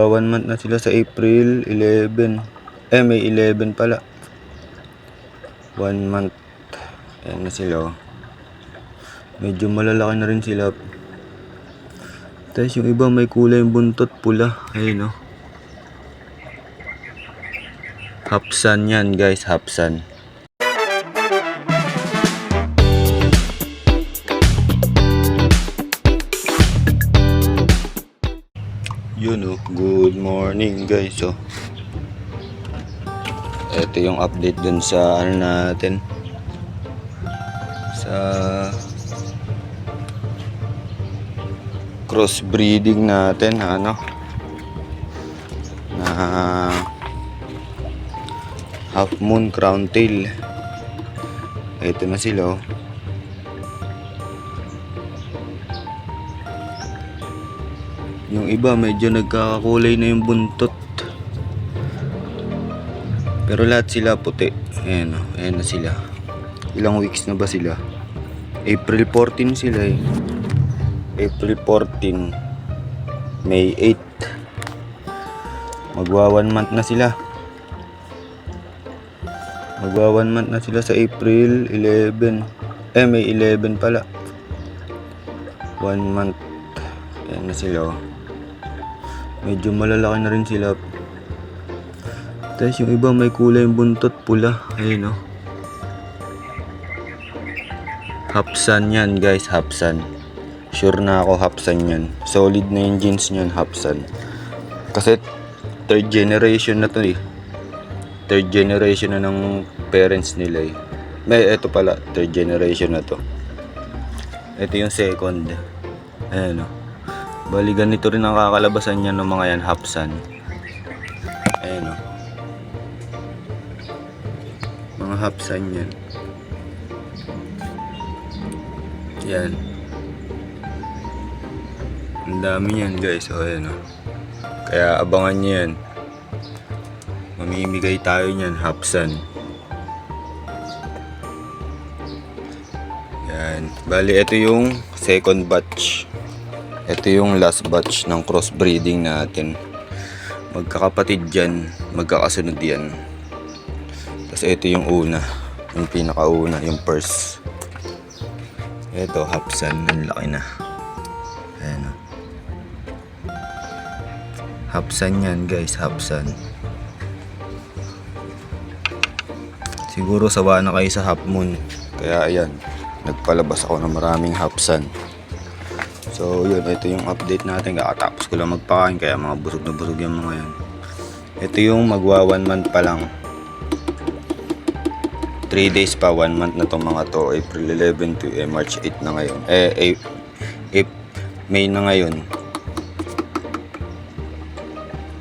1 month na sila sa April 11. May 11 pala. 1 month. Ayan na sila. Medyo malalaki na rin sila. Tapos yung iba may kulay buntot pula. Ayun o. Hapsan yan guys, hapsan. Yun o, good morning guys. So, ito yung update dun sa ano natin, sa crossbreeding natin, ano, na half moon crown tail. Ito na sila. Yung iba medyo nagkakakulay na yung buntot, pero lahat sila puti. Ayan o, ayan na sila. Ilang weeks na ba sila? April 14 sila eh. April 14, May 8. Magwa 1 month na sila. Magwa 1 month na sila sa April 11. May 11 pala. 1 month. Ayan na sila. Medyo malalaki na rin sila. Tapos yung iba may kulay buntot pula. Ayun o. Hapsan yan guys, hapsan. Sure na ako hapsan yan. Solid na yung genes nyan, hapsan. Kasi third generation na to eh. Third generation na ng parents nila eh. Ito pala, third generation na to. Ito yung second. Ayan o. Bali ganito rin ang kakalabasan niya ng mga yan, hapsan. Ayan o. Mga hapsan yan. Yan. Ang dami yan guys. O ayan o. Kaya abangan nyo yan. Mamimigay tayo niyan, hapsan. Yan. Bali ito yung second batch. Ito yung last batch ng crossbreeding natin. Magkakapatid yan, magkakasunod yan. Tapos ito yung una, yung pinakauna, yung first. Ito hapsan, ang laki na. Ayan o. Hapsan yan guys, hapsan. Siguro sawa na kayo sa half moon. Kaya ayan, nagpalabas ako ng maraming hapsan. So yun, ito yung update natin. Kakatapos ko lang magpakain, kaya mga busog na busog yung mga yan. Ito yung magwa 1 month pa lang. 3 days pa, 1 month na tong mga to. April 11 to March 8 na ngayon. May na ngayon.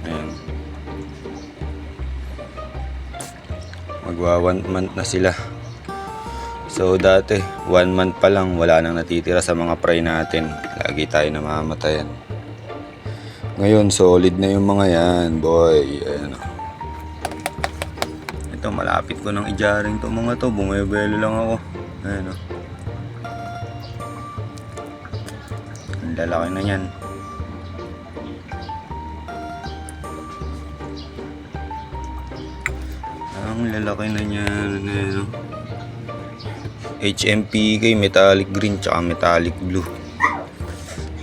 Ayan. Magwa 1 month na sila. So dati 1 month pa lang wala nang natitira sa mga fry natin. Lagi tayo namamatayan. Ngayon solid na yung mga yan, boy. Ayan. Ito malapit ko nang i-jaring to mga to. Bumibelo lang ako. Ayan o. Ang lalaki na yan. Ang lalaki na yan. Ayan o. HMPK, metallic green tsaka metallic blue.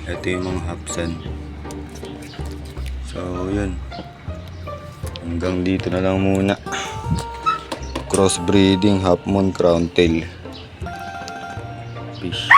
Ito yung mga hapsan. So yun, hanggang dito na lang muna. Crossbreeding half moon crown tail. Fish.